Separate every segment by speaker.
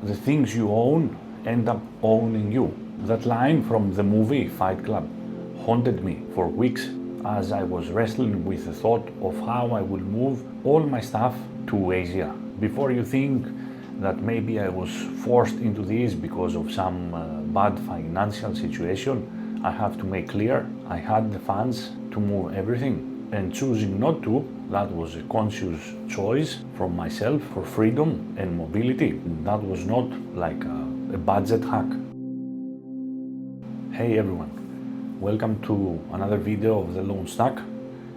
Speaker 1: the things you own end up owning you. That line from the movie Fight Club haunted me for weeks as I was wrestling with the thought of how I would move all my stuff to Asia. Before you think that maybe I was forced into this because of some bad financial situation, I have to make clear I had the funds to move everything, and choosing not to, that was a conscious choice from myself for freedom and mobility. That was not like a budget hack. Hey everyone, welcome to another video of the Lone Stack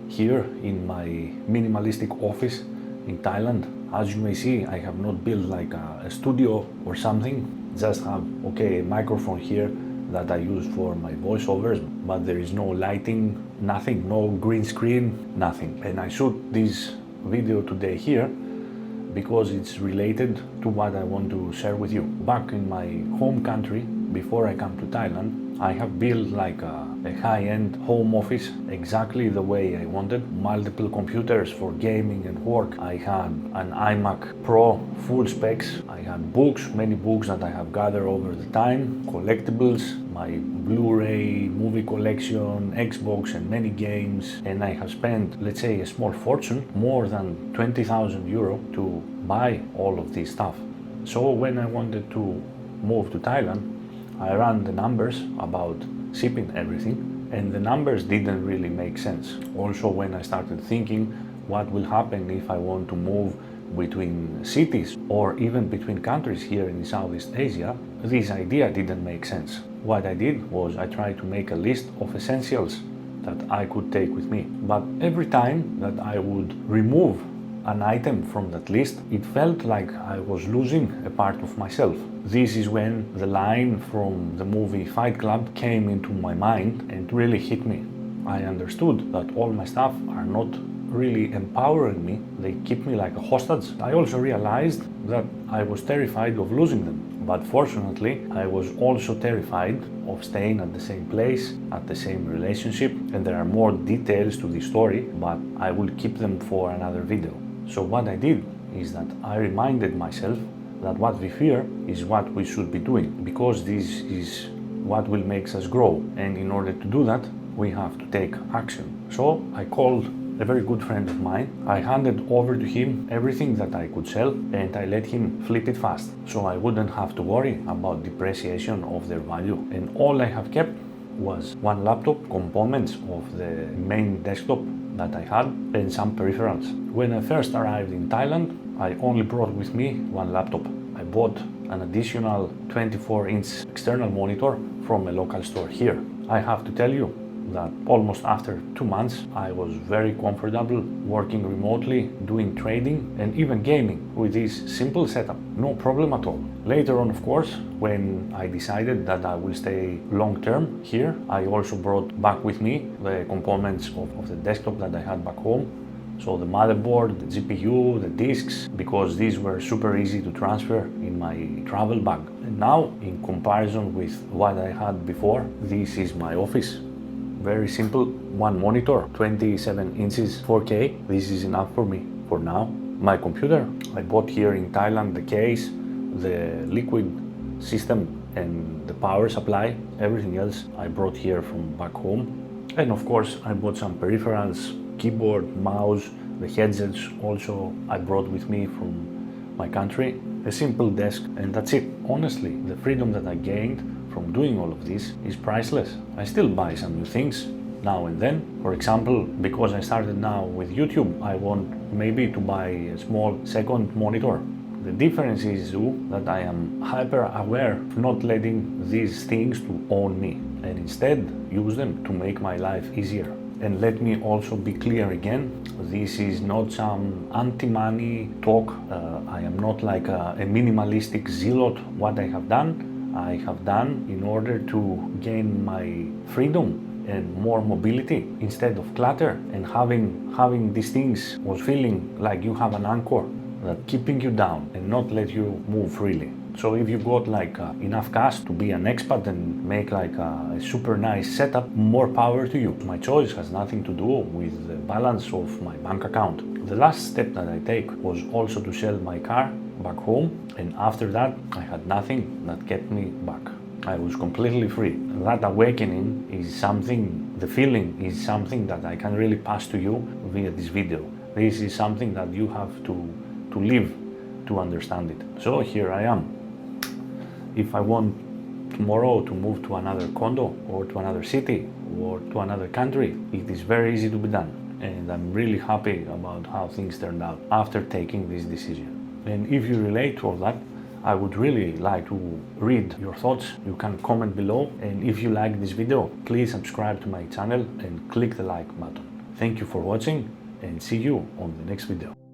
Speaker 1: here in my minimalistic office in Thailand. As you may see, I have not built like a studio or something, just have a microphone here that I use for my voiceovers, but there is no lighting, nothing, no green screen, nothing. And I shoot this video today here because it's related to what I want to share with you. Back in my home country, before I come to Thailand, I have built like a high-end home office exactly the way I wanted. Multiple computers for gaming and work. I had an iMac Pro, full specs. I had books, many books that I have gathered over the time, collectibles, my Blu-ray movie collection, Xbox and many games. And I have spent, let's say, a small fortune, more than 20,000 euro to buy all of this stuff. So when I wanted to move to Thailand, I ran the numbers about shipping everything, and the numbers didn't really make sense. Also, when I started thinking what will happen if I want to move between cities or even between countries here in Southeast Asia, this idea didn't make sense. What I did was I tried to make a list of essentials that I could take with me. But every time that I would remove an item from that list, it felt like I was losing a part of myself. This is when the line from the movie Fight Club came into my mind and really hit me. I understood that all my stuff are not really empowering me, they keep me like a hostage. I also realized that I was terrified of losing them. But fortunately, I was also terrified of staying at the same place, at the same relationship, and there are more details to this story, but I will keep them for another video. So what I did is that I reminded myself that what we fear is what we should be doing, because this is what will make us grow. And in order to do that, we have to take action. So I called a very good friend of mine. I handed over to him everything that I could sell, and I let him flip it fast, so I wouldn't have to worry about depreciation of their value. And all I have kept was one laptop, components of the main desktop that I had, and some peripherals. When I first arrived in Thailand, I only brought with me one laptop. I bought an additional 24-inch external monitor from a local store here. I have to tell you that almost after 2 months, I was very comfortable working remotely, doing trading and even gaming with this simple setup. No problem at all. Later on, of course, when I decided that I will stay long term here, I also brought back with me the components of the desktop that I had back home. So the motherboard, the GPU, the discs, because these were super easy to transfer in my travel bag. And now, in comparison with what I had before, this is my office. Very simple, one monitor, 27 inches, 4K. This is enough for me for now. My computer, I bought here in Thailand the case, the liquid system and the power supply. Everything else I brought here from back home. And of course, I bought some peripherals, keyboard, mouse, the headsets also I brought with me from my country. A simple desk, and that's it. Honestly, the freedom that I gained from doing all of this is priceless. I still buy some new things now and then. For example, because I started now with YouTube, I want maybe to buy a small second monitor. The difference is that I am hyper aware of not letting these things to own me, and instead use them to make my life easier. And let me also be clear again, this is not some anti-money talk. I am not like a minimalistic zealot. What I have done in order to gain my freedom and more mobility instead of clutter, and having these things was feeling like you have an anchor that keeping you down and not let you move freely. So if you got like enough cash to be an expat and make like a super nice setup, more power to you. My choice has nothing to do with the balance of my bank account. The last step that I take was also to sell my car back home, and after that I had nothing that kept me back. I was completely free. That awakening is something, the feeling is something that I can really pass to you via this video. This is something that you have to live to understand it. So here I am. If I want tomorrow to move to another condo or to another city or to another country, it is very easy to be done. And I'm really happy about how things turned out after taking this decision. And if you relate to all that, I would really like to read your thoughts. You can comment below, and if you like this video, please subscribe to my channel and click the like button. Thank you for watching, and see you on the next video.